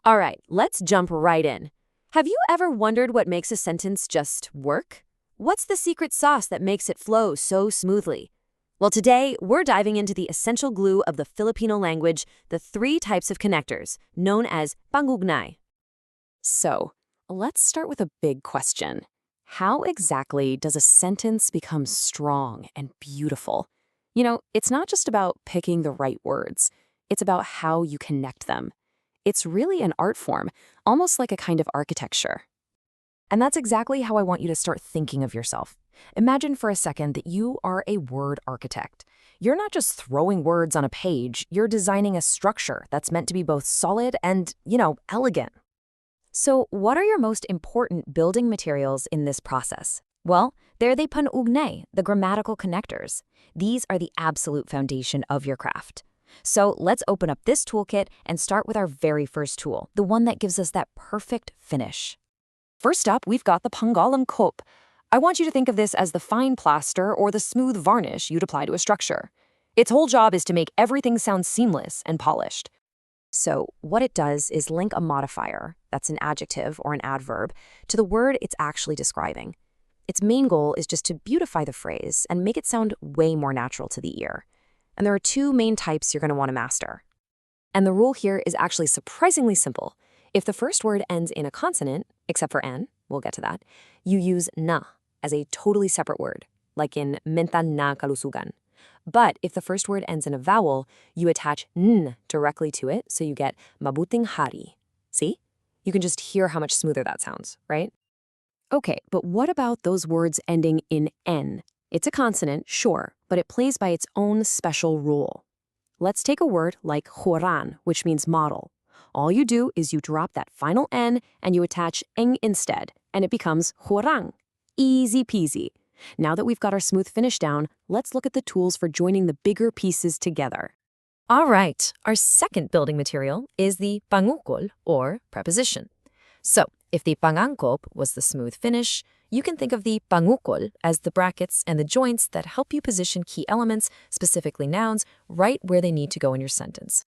All right, let's jump right in. Have you ever wondered what makes a sentence just work? What's the secret sauce that makes it flow so smoothly? Well, today we're diving into the essential glue of the Filipino language, the three types of connectors, known as Pang-ugnay. So, let's start with a big question. How exactly does a sentence become strong and beautiful? It's not just about picking the right words. It's about how you connect them. It's really an art form, almost like a kind of architecture. And that's exactly how I want you to start thinking of yourself. Imagine for a second that you are a word architect. You're not just throwing words on a page, you're designing a structure that's meant to be both solid and, elegant. So, what are your most important building materials in this process? Well, they're the Pang-ugnay, the grammatical connectors. These are the absolute foundation of your craft. So let's open up this toolkit and start with our very first tool, the one that gives us that perfect finish. First up, we've got the Pangungusap. I want you to think of this as the fine plaster or the smooth varnish you'd apply to a structure. Its whole job is to make everything sound seamless and polished. So what it does is link a modifier, that's an adjective or an adverb, to the word it's actually describing. Its main goal is just to beautify the phrase and make it sound way more natural to the ear. And there are two main types you're going to want to master. And the rule here is actually surprisingly simple. If the first word ends in a consonant, except for N, we'll get to that, you use na as a totally separate word, like in menta na kalusugan. But if the first word ends in a vowel, you attach n directly to it, so you get mabuting hari. See? You can just hear how much smoother that sounds, right? Okay, but what about those words ending in N? It's a consonant, sure, but it plays by its own special rule. Let's take a word like joran, which means model. All you do is you drop that final N and you attach eng instead, and it becomes jorang. Easy peasy. Now that we've got our smooth finish down, let's look at the tools for joining the bigger pieces together. All right, our second building material is the pangukol, or preposition. So, if the pangangkop was the smooth finish, you can think of the pangukol as the brackets and the joints that help you position key elements, specifically nouns, right where they need to go in your sentence.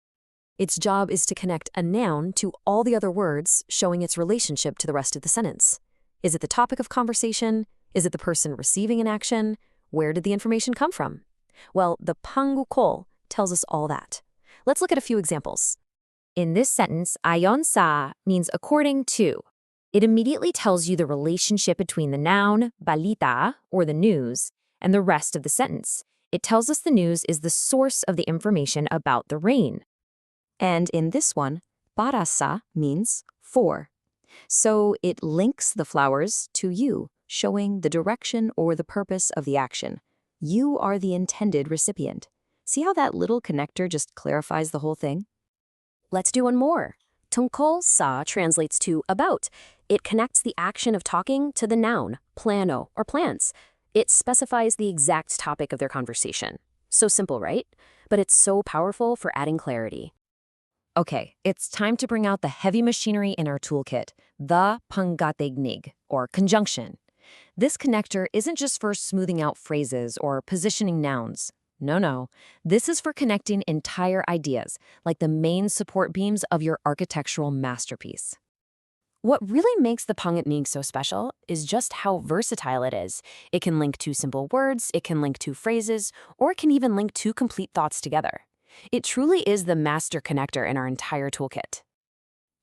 Its job is to connect a noun to all the other words, showing its relationship to the rest of the sentence. Is it the topic of conversation? Is it the person receiving an action? Where did the information come from? Well, the pangukol tells us all that. Let's look at a few examples. In this sentence, ayon sa means according to. It immediately tells you the relationship between the noun, balita, or the news, and the rest of the sentence. It tells us the news is the source of the information about the rain. And in this one, para sa means for. So it links the flowers to you, showing the direction or the purpose of the action. You are the intended recipient. See how that little connector just clarifies the whole thing? Let's do one more. Tungkol sa translates to about. It connects the action of talking to the noun, plano, or plans. It specifies the exact topic of their conversation. So simple, right? But it's so powerful for adding clarity. Okay, it's time to bring out the heavy machinery in our toolkit, the pangatignig, or conjunction. This connector isn't just for smoothing out phrases or positioning nouns. No. This is for connecting entire ideas, like the main support beams of your architectural masterpiece. What really makes the Pang-ugnay so special is just how versatile it is. It can link two simple words, it can link two phrases, or it can even link two complete thoughts together. It truly is the master connector in our entire toolkit.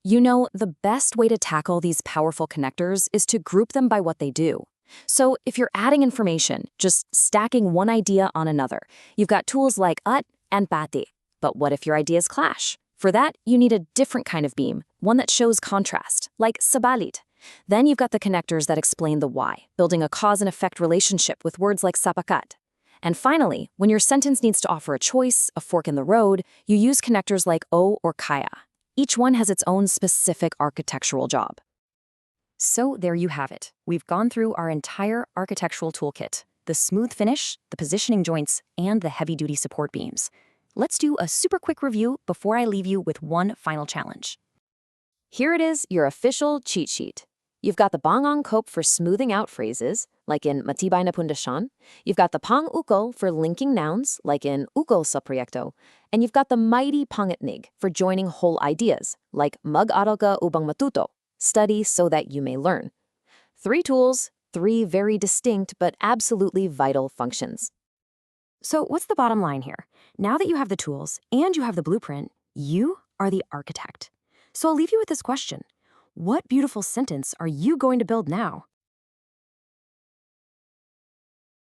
The best way to tackle these powerful connectors is to group them by what they do. So if you're adding information, just stacking one idea on another, you've got tools like ut and pati. But what if your ideas clash? For that, you need a different kind of beam, one that shows contrast, like sabalit. Then you've got the connectors that explain the why, building a cause and effect relationship with words like sapakat. And finally, when your sentence needs to offer a choice, a fork in the road, you use connectors like o or kaya. Each one has its own specific architectural job. So there you have it. We've gone through our entire architectural toolkit, the smooth finish, the positioning joints, and the heavy-duty support beams. Let's do a super quick review before I leave you with one final challenge. Here it is, your official cheat sheet. You've got the Pangungusap for smoothing out phrases, like in matibay na pundasyon. You've got the Pang-ugnay for linking nouns, like in ukol sa proyekto. And you've got the mighty Pang-ugnay for joining whole ideas, like mag-aral ka upang matuto, study so that you may learn. 3 tools, 3 very distinct but absolutely vital functions. So what's the bottom line here? Now that you have the tools and you have the blueprint, you are the architect. So I'll leave you with this question. What beautiful sentence are you going to build now?